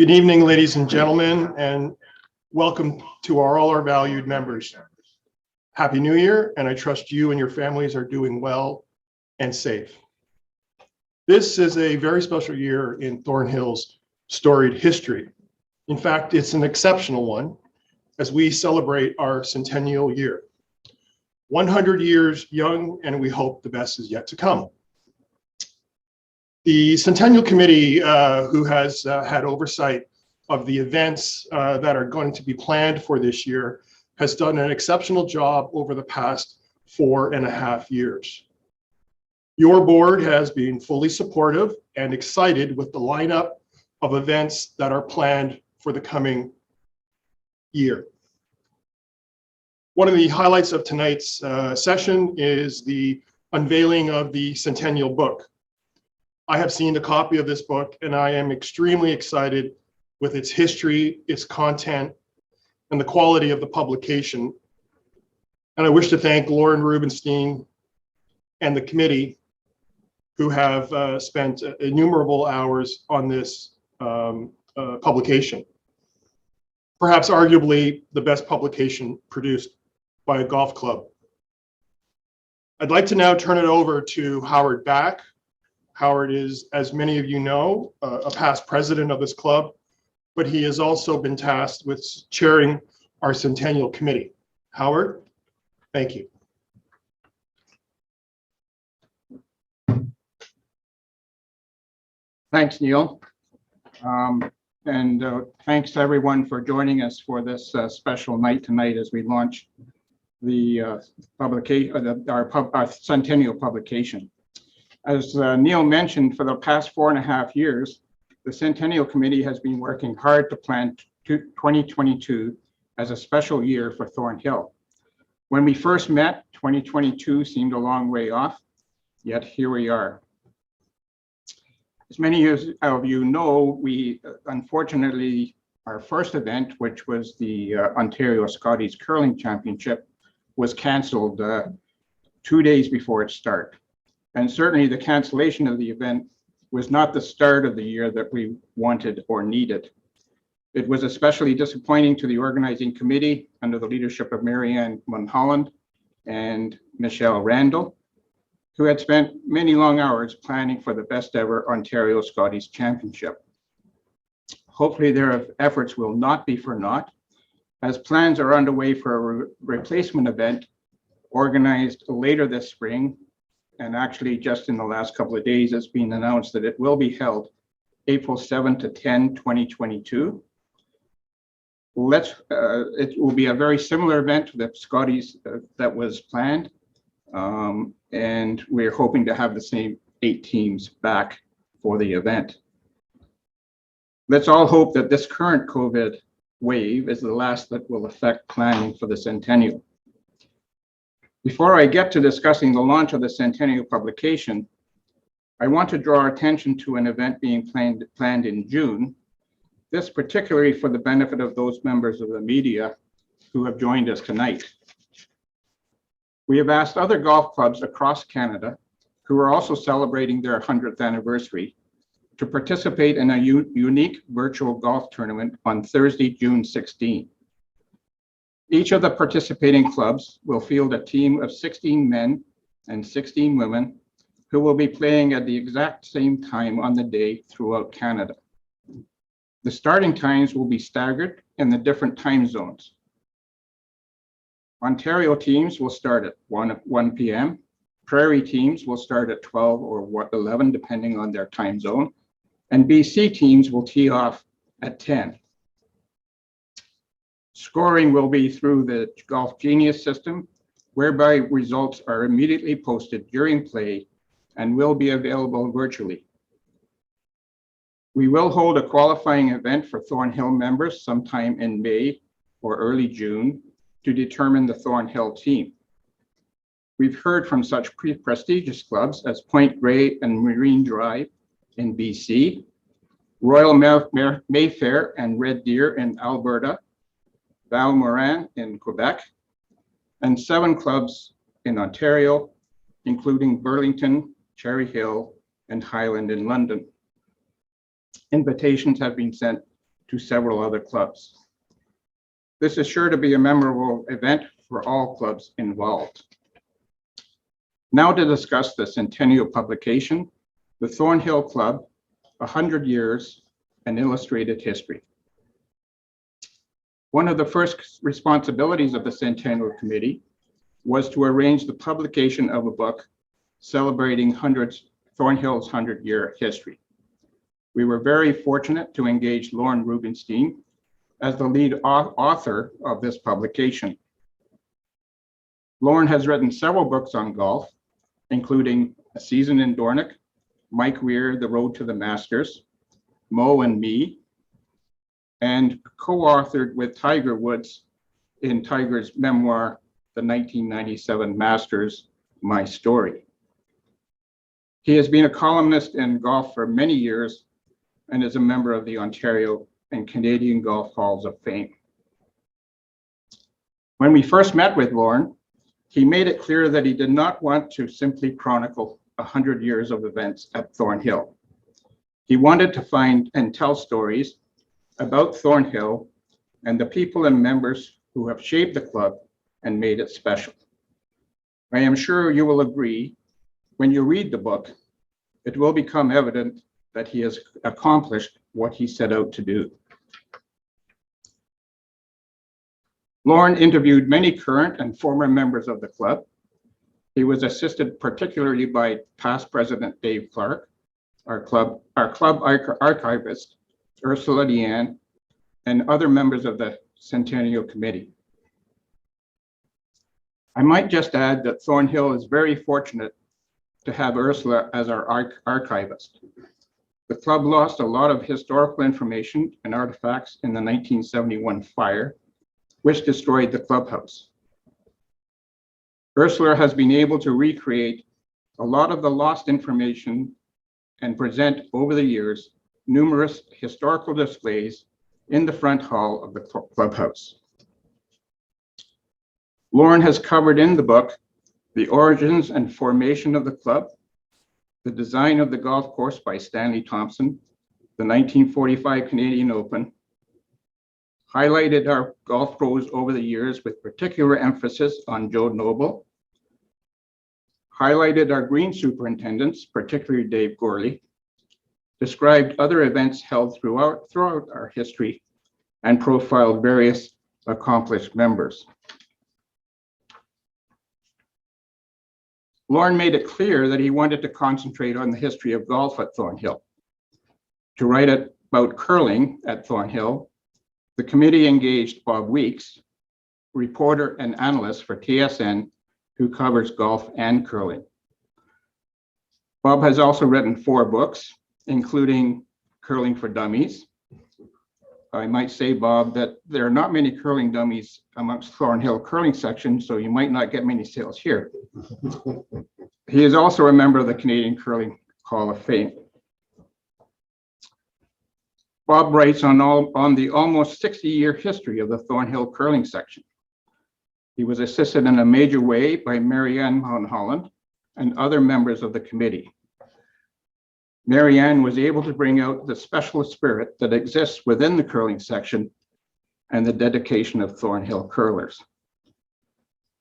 Good evening, ladies and gentlemen, and welcome to all our valued members. Happy New Year, and I trust you and your families are doing well and safe. This is a very special year in Thornhill's storied history. In fact, it's an exceptional one as we celebrate our centennial year. 100 years young, and we hope the best is yet to come. The Centennial Committee, who has had oversight of the events that are going to be planned for this year, has done an exceptional job over the past 4.5 years. Your board has been fully supportive and excited with the lineup of events that are planned for the coming year. One of the highlights of tonight's session is the unveiling of the Centennial book. I have seen a copy of this book, and I am extremely excited with its history, its content, and the quality of the publication. And I wish to thank Lorne Rubenstein and the committee who have spent innumerable hours on this publication. Perhaps arguably the best publication produced by a golf club. I'd like to now turn it over to Howard Back. Howard is, as many of you know, a past president of this club, but he has also been tasked with chairing our Centennial Committee. Howard, thank you. Thanks, Neil. Thanks to everyone for joining us for this special night tonight as we launch the our Centennial publication. As Neil mentioned, for the past 4.5 years, the Centennial Committee has been working hard to plan 2022 as a special year for Thornhill. When we first met, 2022 seemed a long way off, yet here we are. As many of you know, we unfortunately, our first event, which was the Ontario Scotties Curling Championship, was canceled 2 days before its start. And certainly the cancellation of the event was not the start of the year that we wanted or needed. It was especially disappointing to the organizing committee under the leadership of Marianne Mulholland and Michelle Randall, who had spent many long hours planning for the best ever Ontario Scotties Championship. Hopefully their efforts will not be for naught, as plans are underway for a replacement event organized later this spring. And actually just in the last couple of days, it's been announced that it will be held April 7 to 10, 2022. It will be a very similar event to the Scotties that was planned. And we're hoping to have the same 8 teams back for the event. Let's all hope that this current COVID wave is the last that will affect planning for the Centennial. Before I get to discussing the launch of the Centennial publication, I want to draw attention to an event being planned in June, this particularly for the benefit of those members of the media who have joined us tonight. We have asked other golf clubs across Canada who are also celebrating their 100th anniversary to participate in a unique virtual golf tournament on Thursday, June 16. Each of the participating clubs will field a team of 16 men and 16 women who will be playing at the exact same time on the day throughout Canada. The starting times will be staggered in the different time zones. Ontario teams will start at 1 p.m. Prairie teams will start at 12 or 11, depending on their time zone. And BC teams will tee off at 10. Scoring will be through the Golf Genius system, whereby results are immediately posted during play and will be available virtually. We will hold a qualifying event for Thornhill members sometime in May or early June to determine the Thornhill team. We've heard from such prestigious clubs as Point Grey and Marine Drive in BC, Royal Mayfair and Red Deer in Alberta, Val-Morin in Quebec, and 7 clubs in Ontario, including Burlington, Cherry Hill, and Highland in London. Invitations have been sent to several other clubs. This is sure to be a memorable event for all clubs involved. Now to discuss the Centennial publication, the Thornhill Club, 100 Years, an Illustrated History. One of the first responsibilities of the Centennial Committee was to arrange the publication of a book celebrating Thornhill's 100-year history. We were very fortunate to engage Lorne Rubenstein as the lead author of this publication. Lorne has written several books on golf, including A Season in Dornoch, Mike Weir, The Road to the Masters, Mo and Me, and co-authored with Tiger Woods in Tiger's memoir, The 1997 Masters, My Story. He has been a columnist in golf for many years and is a member of the Ontario and Canadian Golf Halls of Fame. When we first met with Lorne, he made it clear that he did not want to simply chronicle 100 years of events at Thornhill. He wanted to find and tell stories about Thornhill and the people and members who have shaped the club and made it special. I am sure you will agree, when you read the book, it will become evident that he has accomplished what he set out to do. Lorne interviewed many current and former members of the club. He was assisted particularly by past president Dave Clark, our club archivist, Ursula Deanne, and other members of the Centennial Committee. I might just add that Thornhill is very fortunate to have Ursula as our archivist. The club lost a lot of historical information and artifacts in the 1971 fire, which destroyed the clubhouse. Ursula has been able to recreate a lot of the lost information and present over the years numerous historical displays in the front hall of the clubhouse. Lorne has covered in the book the origins and formation of the club, the design of the golf course by Stanley Thompson, the 1945 Canadian Open, highlighted our golf pros over the years with particular emphasis on Joe Noble, highlighted our green superintendents, particularly Dave Gourlay, described other events held throughout our history, and profiled various accomplished members. Lorne made it clear that he wanted to concentrate on the history of golf at Thornhill. To write about curling at Thornhill, the committee engaged Bob Weeks, reporter and analyst for TSN, who covers golf and curling. Bob has also written 4 books, including Curling for Dummies. I might say, Bob, that there are not many curling dummies amongst Thornhill curling section, so you might not get many sales here. He is also a member of the Canadian Curling Hall of Fame. Bob writes on the almost 60-year history of the Thornhill curling section. He was assisted in a major way by Marianne Holland and other members of the committee. Marianne was able to bring out the special spirit that exists within the curling section and the dedication of Thornhill curlers.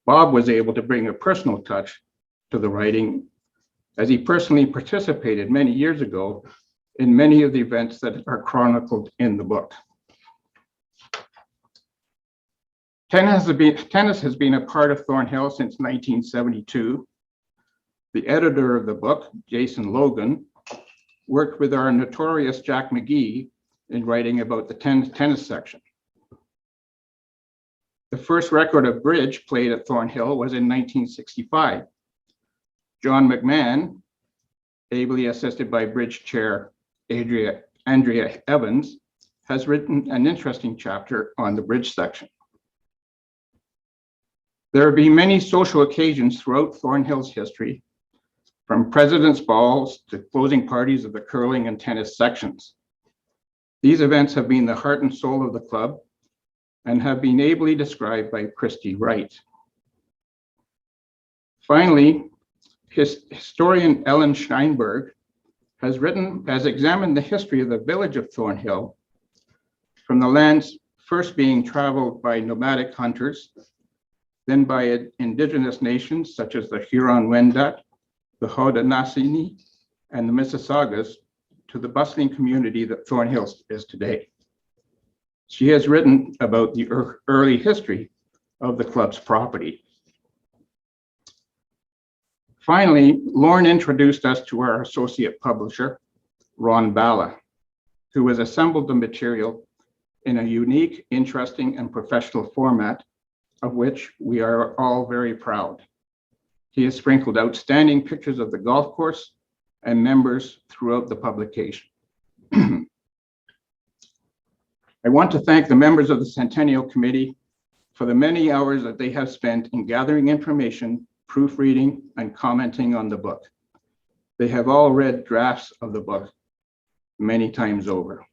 Bob was able to bring a personal touch to the writing, as he personally participated many years ago in many of the events that are chronicled in the book. Tennis has been a part of Thornhill since 1972. The editor of the book, Jason Logan, worked with our notorious Jack McGee in writing about the tennis section. The first record of bridge played at Thornhill was in 1965. John McMahon, ably assisted by bridge chair Andrea Evans, has written an interesting chapter on the bridge section. There have been many social occasions throughout Thornhill's history, from president's balls to closing parties of the curling and tennis sections. These events have been the heart and soul of the club and have been ably described by Christy Wright. Finally, historian Ellen Steinberg has examined the history of the village of Thornhill, from the lands first being traveled by nomadic hunters, then by indigenous nations such as the Huron-Wendat, the Haudenosaunee, and the Mississaugas, to the bustling community that Thornhill is today. She has written about the early history of the club's property. Finally, Lorne introduced us to our associate publisher, Ron Bala, who has assembled the material in a unique, interesting, and professional format, of which we are all very proud. He has sprinkled outstanding pictures of the golf course and members throughout the publication. I want to thank the members of the Centennial Committee for the many hours that they have spent in gathering information, proofreading, and commenting on the book. They have all read drafts of the book many times over.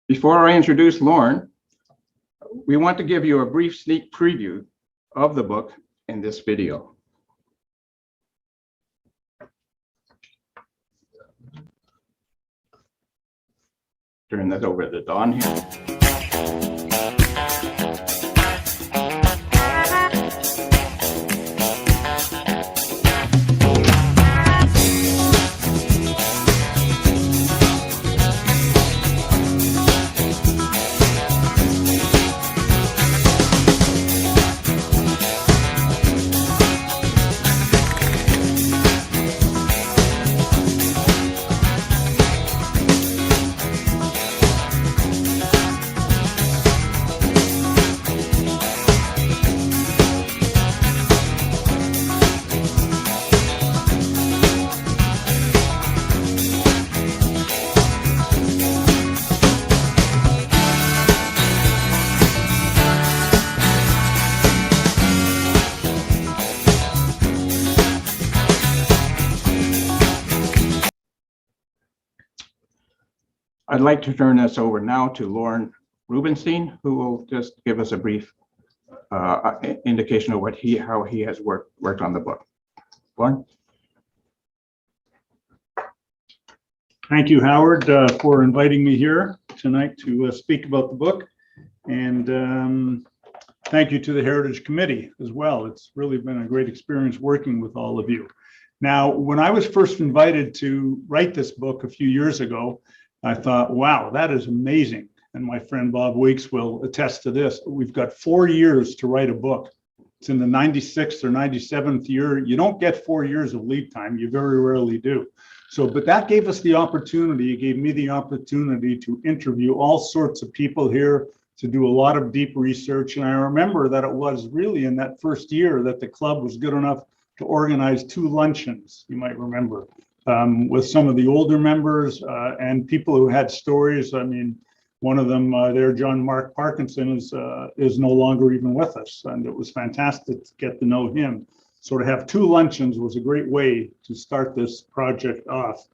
Before I introduce Lorne, we want to give you a brief sneak preview of the book in this video. Turn that over to Don here. I'd like to turn this over now to Lorne Rubenstein, who will just give us a brief indication of how he has worked on the book. Lorne? Thank you, Howard, for inviting me here tonight to speak about the book. And thank you to the Heritage Committee as well. It's really been a great experience working with all of you. Now, when I was first invited to write this book a few years ago, I thought, wow, that is amazing. And my friend Bob Weeks will attest to this. We've got 4 years to write a book. It's in the 96th or 97th year. You don't get 4 years of lead time. You very rarely do. So, but that gave us the opportunity, it gave me the opportunity to interview all sorts of people here, to do a lot of deep research. And I remember that it was really in that first year that the club was good enough to organize 2 luncheons, you might remember. With some of the older members and people who had stories. I mean, one of them there, John Mark Parkinson, is no longer even with us, and it was fantastic to get to know him. So to have 2 luncheons was a great way to start this project off.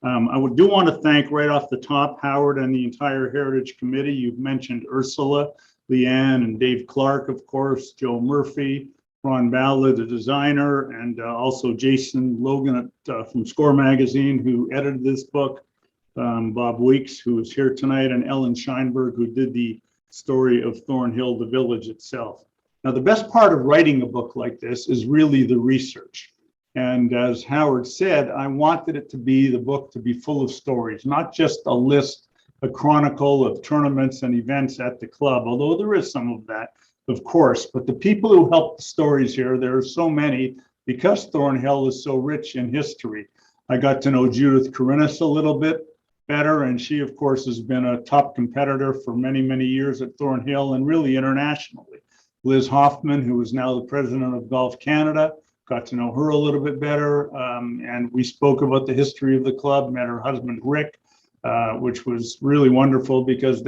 I do want to thank right off the top Howard and the entire Heritage Committee. You've mentioned Ursula, Leanne, and Dave Clark, of course, Joe Murphy, Ron Ballard, the designer, and also Jason Logan from Score Magazine, who edited this book, Bob Weeks, who is here tonight, and Ellen Scheinberg, who did the story of Thornhill, the village itself. Now, the best part of writing a book like this is really the research. And as Howard said, I wanted it to be the book to be full of stories, not just a list, a chronicle of tournaments and events at the club, although there is some of that, of course, but the people who helped the stories here, there are so many because Thornhill is so rich in history. I got to know Judith Korinis a little bit better, and she, of course, has been a top competitor for many, many years at Thornhill and really internationally. Liz Hoffman, who is now the president of Golf Canada, got to know her a little bit better, and we spoke about the history of the club, met her husband, Rick, which was really wonderful because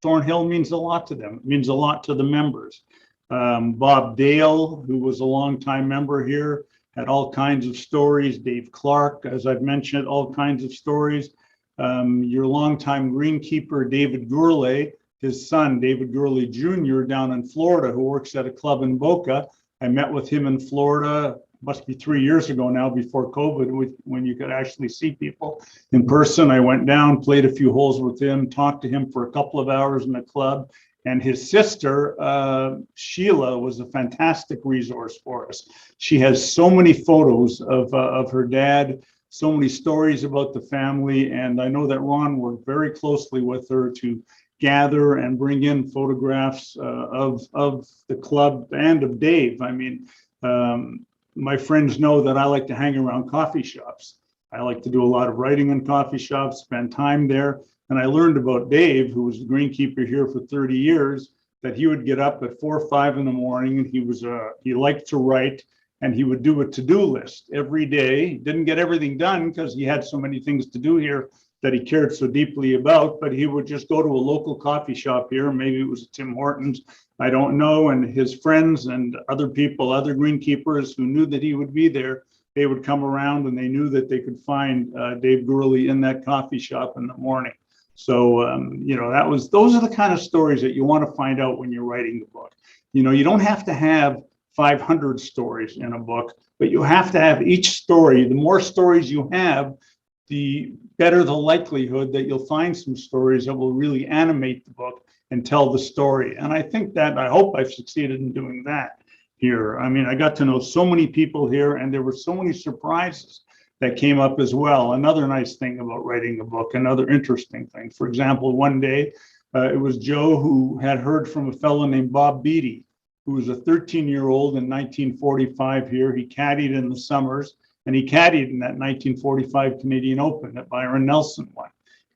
Thornhill means a lot to them. It means a lot to the members. Bob Dale, who was a longtime member here, had all kinds of stories. Dave Clark, as I've mentioned, all kinds of stories. Your longtime greenkeeper, David Gourlay, his son, David Gourlay Jr., down in Florida, who works at a club in Boca. I met with him in Florida must be 3 years ago now, before COVID, when you could actually see people in person. I went down, played a few holes with him, talked to him for a couple of hours in the club. And his sister, Sheila, was a fantastic resource for us. She has so many photos of her dad, so many stories about the family. And I know that Ron worked very closely with her to gather and bring in photographs of the club and of Dave. I mean, my friends know that I like to hang around coffee shops. I like to do a lot of writing in coffee shops, spend time there. And I learned about Dave, who was the greenkeeper here for 30 years, that he would get up at 4 or 5 in the morning, and he liked to write, and he would do a to-do list every day. He didn't get everything done because he had so many things to do here that he cared so deeply about, but he would just go to a local coffee shop here. Maybe it was Tim Hortons, I don't know. And his friends and other people, other greenkeepers who knew that he would be there, they would come around and they knew that they could find Dave Gourlay in that coffee shop in the morning. So, those are the kind of stories that you want to find out when you're writing the book. You know, you don't have to have 500 stories in a book, but you have to have each story. The more stories you have, the better the likelihood that you'll find some stories that will really animate the book and tell the story. And I hope I've succeeded in doing that here. I mean, I got to know so many people here, and there were so many surprises that came up as well. Another nice thing about writing a book, another interesting thing. For example, one day, it was Joe who had heard from a fellow named Bob Beattie, who was a 13-year-old in 1945 here. He caddied in the summers, and he caddied in that 1945 Canadian Open that Byron Nelson won.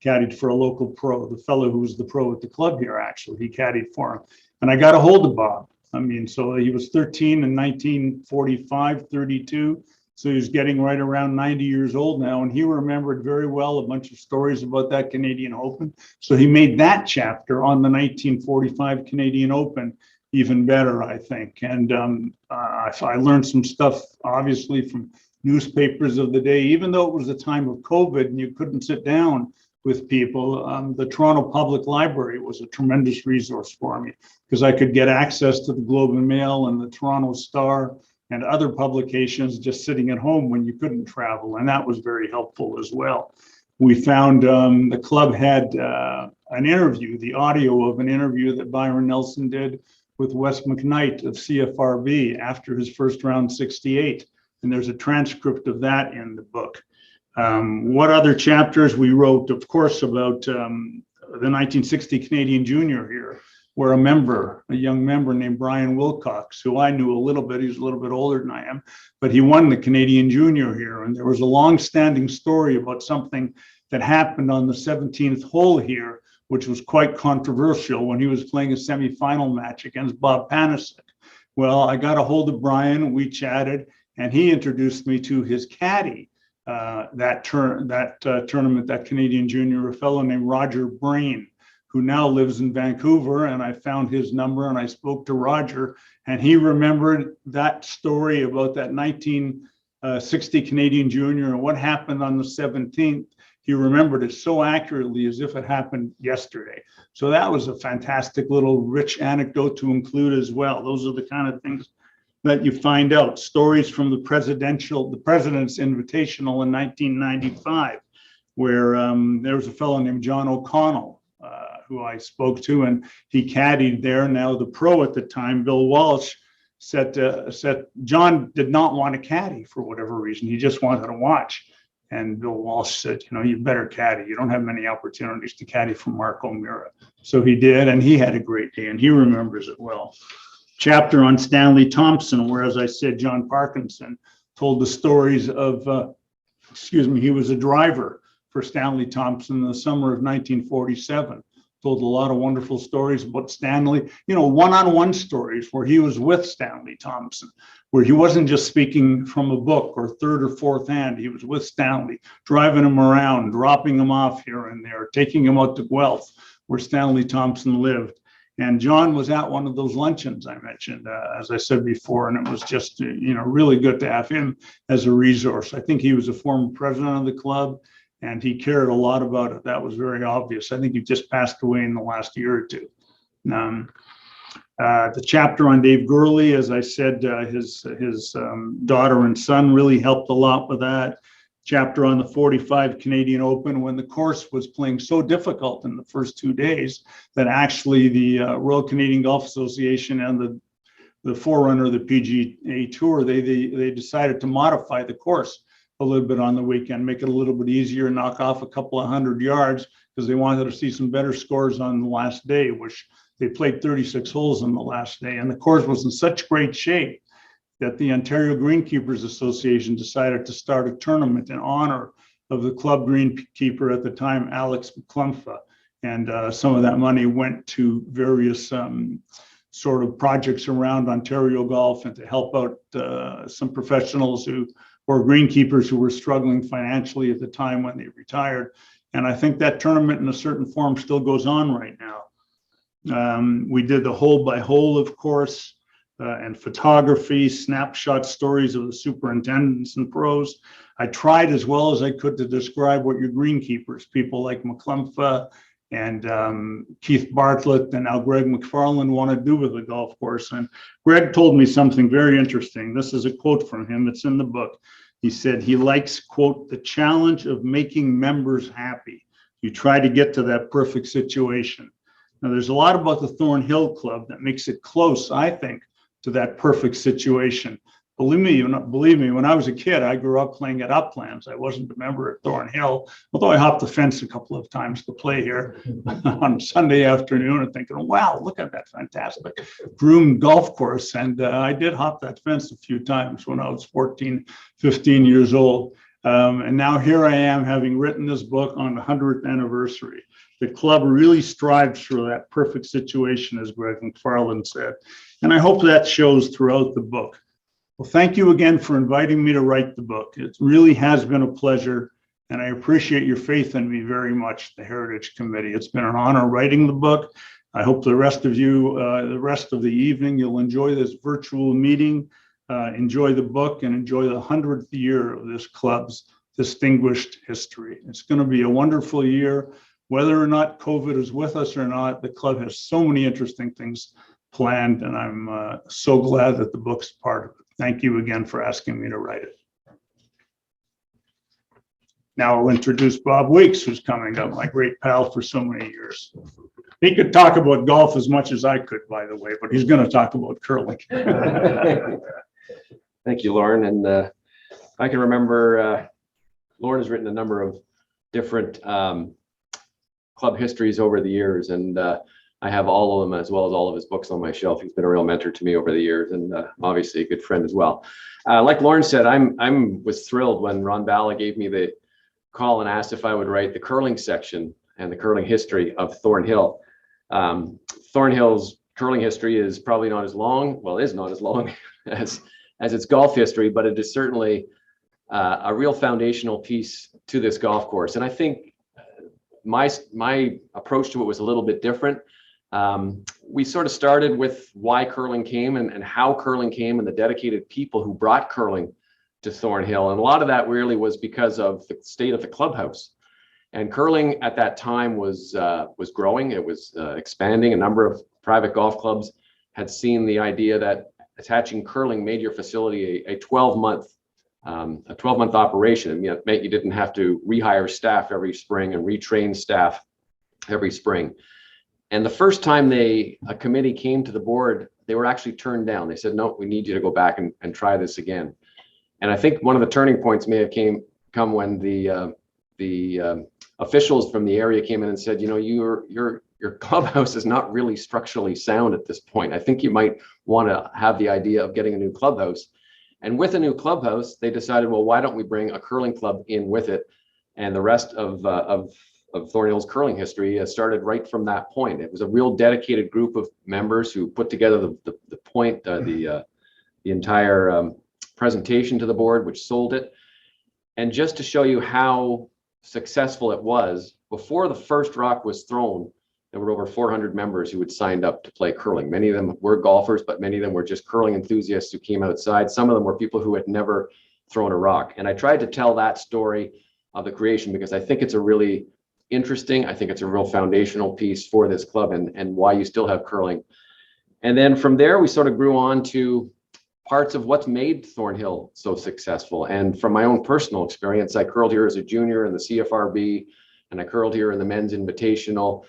Caddied for a local pro, the fellow who was the pro at the club here, actually. He caddied for him. And I got a hold of Bob. I mean, so he was 13 in 1945, 32. So he was getting right around 90 years old now, and he remembered very well a bunch of stories about that Canadian Open. So he made that chapter on the 1945 Canadian Open even better, I think. And I learned some stuff, obviously, from newspapers of the day. Even though it was a time of COVID and you couldn't sit down with people, the Toronto Public Library was a tremendous resource for me because I could get access to the Globe and Mail and the Toronto Star and other publications just sitting at home when you couldn't travel. And that was very helpful as well. We found the club had an interview, the audio of an interview that Byron Nelson did with Wes McKnight of CFRB after his first round 68. And there's a transcript of that in the book. What other chapters we wrote, of course, about the 1960 Canadian Junior here, where a young member named Brian Wilcox, who I knew a little bit, he's a little bit older than I am, but he won the Canadian Junior here. And there was a long-standing story about something that happened on the 17th hole here, which was quite controversial when he was playing a semifinal match against Bob Panasic. Well, I got a hold of Brian, we chatted, and he introduced me to his caddy, that tournament, that Canadian Junior, a fellow named Roger Brain, who now lives in Vancouver. And I found his number and I spoke to Roger, and he remembered that story about that 1960 Canadian Junior and what happened on the 17th. He remembered it so accurately as if it happened yesterday. So that was a fantastic little rich anecdote to include as well. Those are the kind of things that you find out. Stories from the President's Invitational in 1995, where there was a fellow named John O'Connell, who I spoke to, and he caddied there. Now the pro at the time, Bill Walsh, said John did not want to caddy for whatever reason. He just wanted to watch. And Bill Walsh said, you better caddy. You don't have many opportunities to caddy for Mark O'Meara. So he did, and he had a great day, and he remembers it well. Chapter on Stanley Thompson, where, as I said, John Parkinson told the stories of, he was a driver for Stanley Thompson in the summer of 1947. Told a lot of wonderful stories about Stanley, one-on-one stories where he was with Stanley Thompson, where he wasn't just speaking from a book or third or fourth hand. He was with Stanley, driving him around, dropping him off here and there, taking him out to Guelph, where Stanley Thompson lived. And John was at one of those luncheons I mentioned, as I said before, and it was just, really good to have him as a resource. I think he was a former president of the club, and he cared a lot about it. That was very obvious. I think he just passed away in the last year or two. The chapter on Dave Gourlay, as I said, his daughter and son really helped a lot with that. Chapter on the 45 Canadian Open, when the course was playing so difficult in the first 2 days that actually the Royal Canadian Golf Association and the forerunner of the PGA Tour, they decided to modify the course a little bit on the weekend, make it a little bit easier, knock off a couple of 100 yards because they wanted to see some better scores on the last day, which they played 36 holes on the last day. And the course was in such great shape that the Ontario Greenkeepers Association decided to start a tournament in honor of the club greenkeeper at the time, Alex McClumpha. And some of that money went to various sort of projects around Ontario golf and to help out some professionals who were greenkeepers who were struggling financially at the time when they retired. And I think that tournament in a certain form still goes on right now. We did the hole by hole, of course, and photography, snapshot stories of the superintendents and pros. I tried as well as I could to describe what your greenkeepers, people like McClumpha and Keith Bartlett and now Greg McFarland, want to do with the golf course. And Greg told me something very interesting. This is a quote from him. It's in the book. He said he likes, quote, the challenge of making members happy. You try to get to that perfect situation. Now, there's a lot about the Thornhill Club that makes it close, I think, to that perfect situation. Believe me, when I was a kid, I grew up playing at Uplands. I wasn't a member at Thornhill, although I hopped the fence a couple of times to play here on a Sunday afternoon and thinking, wow, look at that fantastic groomed golf course. And I did hop that fence a few times when I was 14, 15 years old. And now here I am, having written this book on the 100th anniversary. The club really strives for that perfect situation, as Greg McFarland said. And I hope that shows throughout the book. Well, thank you again for inviting me to write the book. It really has been a pleasure, and I appreciate your faith in me very much, the Heritage Committee. It's been an honor writing the book. I hope the rest of you, the rest of the evening, you'll enjoy this virtual meeting, enjoy the book, and enjoy the 100th year of this club's distinguished history. It's going to be a wonderful year. Whether or not COVID is with us or not, the club has so many interesting things planned, and I'm so glad that the book's part of it. Thank you again for asking me to write it. Now I'll introduce Bob Weeks, who's coming up, my great pal for so many years. He could talk about golf as much as I could, by the way, but he's going to talk about curling. Thank you, Lorne. And I can remember Lorne has written a number of different club histories over the years, and I have all of them as well as all of his books on my shelf. He's been a real mentor to me over the years, and obviously a good friend as well. Like Lorne said, I was thrilled when Ron Balla gave me the call and asked if I would write the curling section and the curling history of Thornhill. Thornhill's curling history is probably not as long, well, is not as long as its golf history, but it is certainly a real foundational piece to this golf course. And I think my approach to it was a little bit different. We sort of started with why curling came and how curling came and the dedicated people who brought curling to Thornhill. And a lot of that really was because of the state of the clubhouse. And curling at that time was growing. It was expanding. A number of private golf clubs had seen the idea that attaching curling made your facility a 12-month operation. It meant you didn't have to rehire staff every spring and retrain staff every spring. And the first time a committee came to the board, they were actually turned down. They said, no, we need you to go back and try this again. And I think one of the turning points may have come when the officials from the area came in and said, you know, your clubhouse is not really structurally sound at this point. I think you might want to have the idea of getting a new clubhouse. And with a new clubhouse, they decided, well, why don't we bring a curling club in with it? And the rest of Thornhill's curling history started right from that point. It was a real dedicated group of members who put together the entire presentation to the board, which sold it. And just to show you how successful it was, before the first rock was thrown, there were over 400 members who had signed up to play curling. Many of them were golfers, but many of them were just curling enthusiasts who came outside. Some of them were people who had never thrown a rock. And I tried to tell that story of the creation because I think it's a really interesting, I think it's a real foundational piece for this club and why you still have curling. And then from there, we sort of grew on to parts of what's made Thornhill so successful. And from my own personal experience, I curled here as a junior in the CFRB, and I curled here in the Men's Invitational.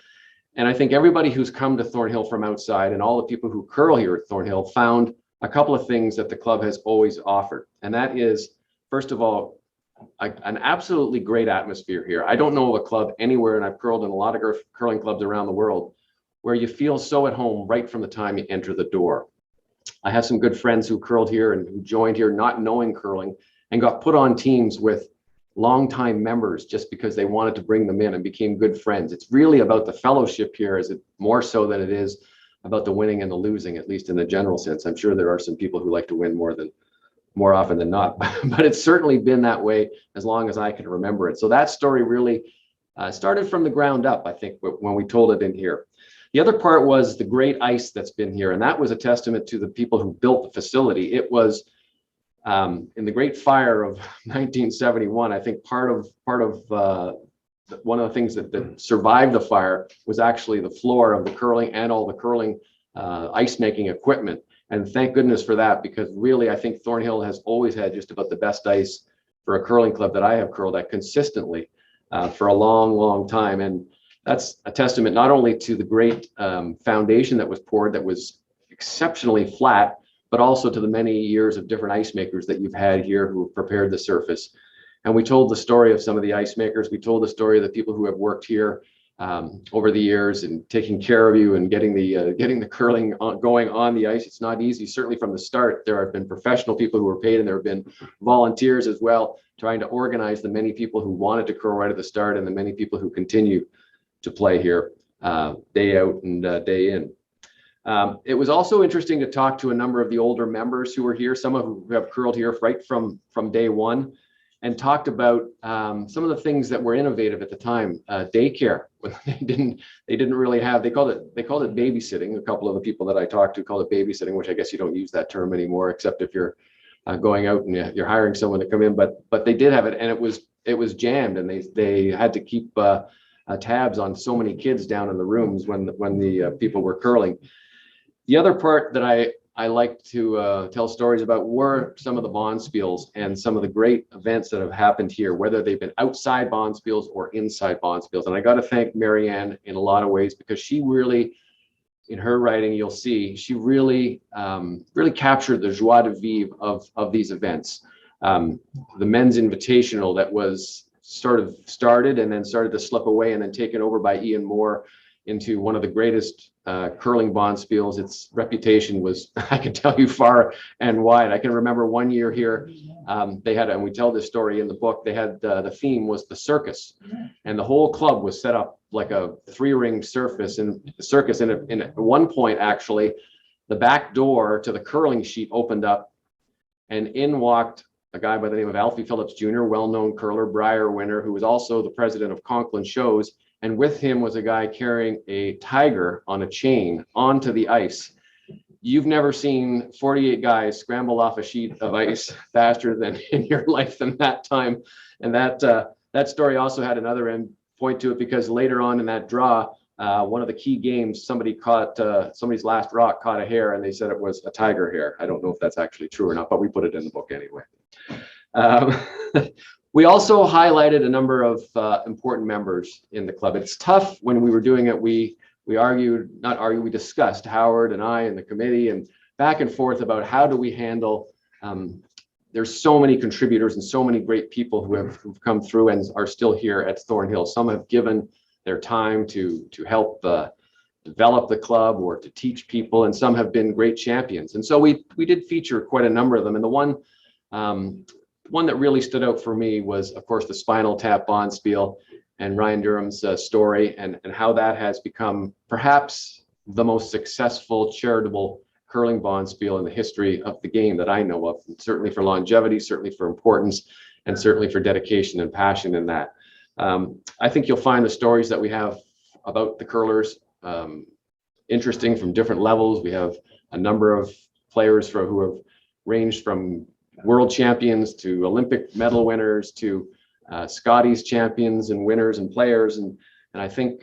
And I think everybody who's come to Thornhill from outside and all the people who curl here at Thornhill found a couple of things that the club has always offered. And that is, first of all, an absolutely great atmosphere here. I don't know of a club anywhere, and I've curled in a lot of curling clubs around the world, where you feel so at home right from the time you enter the door. I have some good friends who curled here and who joined here not knowing curling and got put on teams with longtime members just because they wanted to bring them in and became good friends. It's really about the fellowship here, is it more so than it is about the winning and the losing, at least in the general sense. I'm sure there are some people who like to win more often than not, but it's certainly been that way as long as I can remember it. So that story really started from the ground up, I think, when we told it in here. The other part was the great ice that's been here, and that was a testament to the people who built the facility. It was in the Great Fire of 1971. I think part of one of the things that survived the fire was actually the floor of the curling and all the curling ice making equipment. And thank goodness for that, because really I think Thornhill has always had just about the best ice for a curling club that I have curled at consistently for a long, long time. And that's a testament not only to the great foundation that was poured, that was exceptionally flat, but also to the many years of different ice makers that you've had here who have prepared the surface. And we told the story of some of the ice makers. We told the story of the people who have worked here over the years and taking care of you and getting the curling going on the ice. It's not easy. Certainly from the start, there have been professional people who were paid, and there have been volunteers as well, trying to organize the many people who wanted to curl right at the start and the many people who continue to play here day out and day in. It was also interesting to talk to a number of the older members who were here, some of who have curled here right from day one, and talked about some of the things that were innovative at the time. Daycare, they didn't really have, they called it babysitting. A couple of the people that I talked to called it babysitting, which I guess you don't use that term anymore, except if you're going out and you're hiring someone to come in. But they did have it, and it was jammed, and they had to keep tabs on so many kids down in the rooms when the people were curling. The other part that I like to tell stories about were some of the bonspiels and some of the great events that have happened here, whether they've been outside bonspiels or inside bonspiels. And I got to thank Marianne in a lot of ways, because she really, in her writing, you'll see, she really captured the joie de vivre of these events. The Men's Invitational that was sort of started and then started to slip away and then taken over by Ian Moore into one of the greatest curling bonspiels. Its reputation was, I can tell you, far and wide. I can remember one year here, they had, and we tell this story in the book, they had, the theme was the circus, and the whole club was set up like a 3-ring surface in the circus. And at one point, actually, the back door to the curling sheet opened up, and in walked a guy by the name of Alfie Phillips Jr., well-known curler, Briar winner, who was also the president of Conklin Shows. And with him was a guy carrying a tiger on a chain onto the ice. You've never seen 48 guys scramble off a sheet of ice faster than in your life than that time. And that story also had another end point to it, because later on in that draw, one of the key games, somebody caught, somebody's last rock caught a hair, and they said it was a tiger hair. I don't know if that's actually true or not, but we put it in the book anyway. We also highlighted a number of important members in the club. It's tough when we were doing it. We discussed, Howard and I and the committee, and back and forth about how do we handle, there's so many contributors and so many great people who've come through and are still here at Thornhill. Some have given their time to help develop the club or to teach people, and some have been great champions. And so we did feature quite a number of them. And the one that really stood out for me was, of course, the Spinal Tap Bonspiel and Ryan Durham's story, and how that has become perhaps the most successful charitable curling bonspiel in the history of the game that I know of, and certainly for longevity, certainly for importance, and certainly for dedication and passion in that. I think you'll find the stories that we have about the curlers interesting from different levels. We have a number of players who have ranged from world champions to Olympic medal winners to Scotties champions and winners and players, and And I think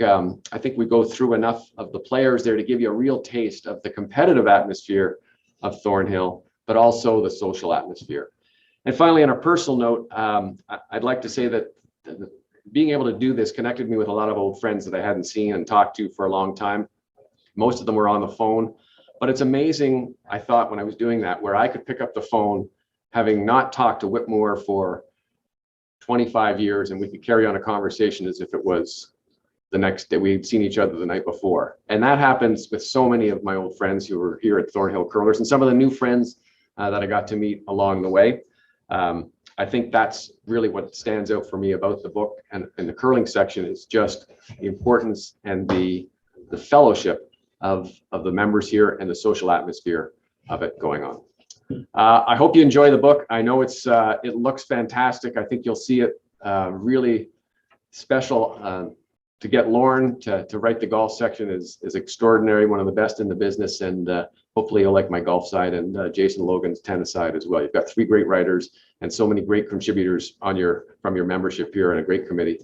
we go through enough of the players there to give you a real taste of the competitive atmosphere of Thornhill, but also the social atmosphere. And finally, on a personal note, I'd like to say that being able to do this connected me with a lot of old friends that I hadn't seen and talked to for a long time. Most of them were on the phone, but it's amazing, I thought, when I was doing that, where I could pick up the phone, having not talked to Whitmore for 25 years, and we could carry on a conversation as if it was the next day we'd seen each other the night before. And that happens with so many of my old friends who were here at Thornhill Curlers and some of the new friends that I got to meet along the way. I think that's really what stands out for me about the book and the curling section is just the importance and the fellowship of the members here and the social atmosphere of it going on. I hope you enjoy the book. I know it looks fantastic. I think you'll see it really special. To get Lorne to write the golf section is extraordinary, one of the best in the business, and hopefully you'll like my golf side and Jason Logan's tennis side as well. You've got 3 great writers and so many great contributors from your membership here and a great committee.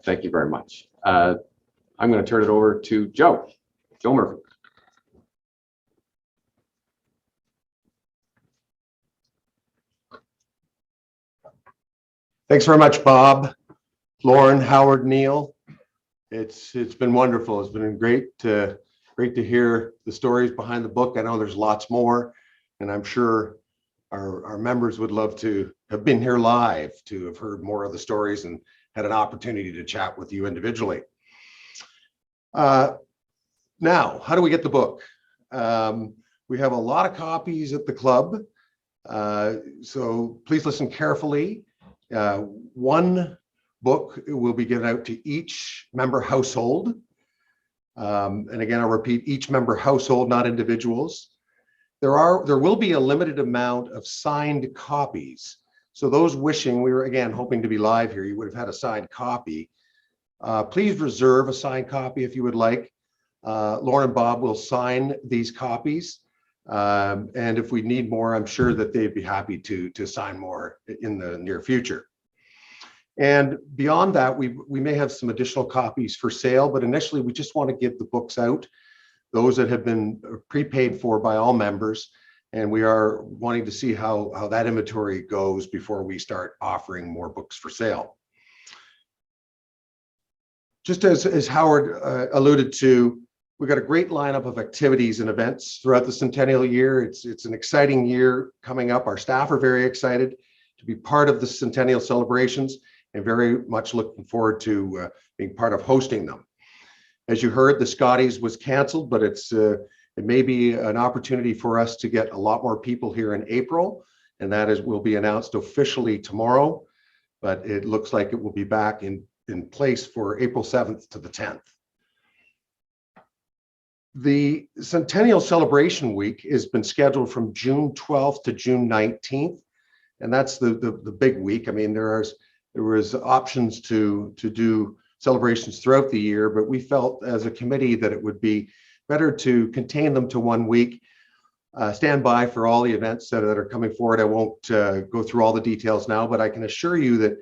Thank you very much. I'm going to turn it over to Joe Murphy. Thanks very much, Bob, Lorne, Howard, Neil. It's been wonderful. It's been great to hear the stories behind the book. I know there's lots more, and I'm sure our members would love to have been here live to have heard more of the stories and had an opportunity to chat with you individually. Now, how do we get the book? We have a lot of copies at the club, so please listen carefully. One book will be given out to each member household. And again, I'll repeat, each member household, not individuals. There will be a limited amount of signed copies. So those wishing, we were again hoping to be live here, you would have had a signed copy. Please reserve a signed copy if you would like. Lorne and Bob will sign these copies. And if we need more, I'm sure that they'd be happy to sign more in the near future. And beyond that, we may have some additional copies for sale, but initially we just want to give the books out, those that have been prepaid for by all members. And we are wanting to see how that inventory goes before we start offering more books for sale. Just as Howard alluded to, we've got a great lineup of activities and events throughout the Centennial year. It's an exciting year coming up. Our staff are very excited to be part of the Centennial celebrations and very much looking forward to being part of hosting them. As you heard, the Scotties was canceled, but it may be an opportunity for us to get a lot more people here in April, and that will be announced officially tomorrow, but it looks like it will be back in place for April 7th to the 10th. The Centennial Celebration Week has been scheduled from June 12th to June 19th, and that's the big week. I mean, there was options to do celebrations throughout the year, but we felt as a committee that it would be better to contain them to 1 week. Stand by for all the events that are coming forward. I won't go through all the details now, but I can assure you that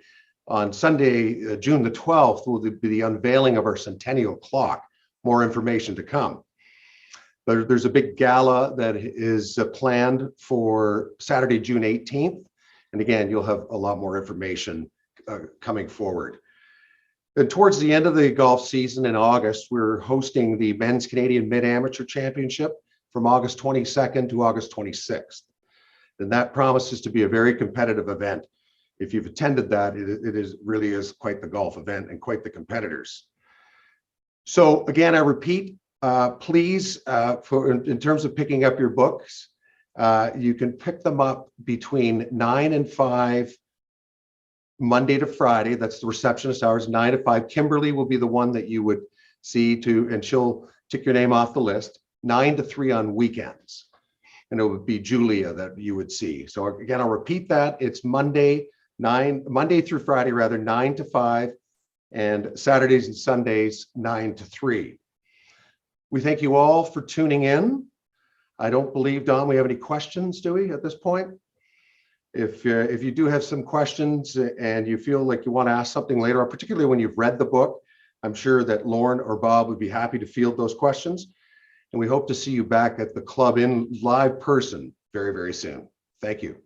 on Sunday, June the 12th, will be the unveiling of our Centennial clock. More information to come. There's a big gala that is planned for Saturday, June 18th. And again, you'll have a lot more information coming forward. And towards the end of the golf season in August, we're hosting the Men's Canadian Mid-Amateur Championship from August 22nd to August 26th. And that promises to be a very competitive event. If you've attended that, it really is quite the golf event and quite the competitors. So again, I repeat, please, in terms of picking up your books, you can pick them up between 9 and 5 Monday to Friday. That's the receptionist hours, 9 to 5. Kimberly will be the one that you would see and she'll tick your name off the list. 9 to 3 on weekends. And it would be Julia that you would see. So again, I'll repeat that. It's Monday through Friday, 9 to 5, and Saturdays and Sundays, 9 to 3. We thank you all for tuning in. I don't believe, Don, we have any questions, do we, at this point? If you do have some questions and you feel like you want to ask something later, or particularly when you've read the book, I'm sure that Lorne or Bob would be happy to field those questions. And we hope to see you back at the club in live person very, very soon. Thank you.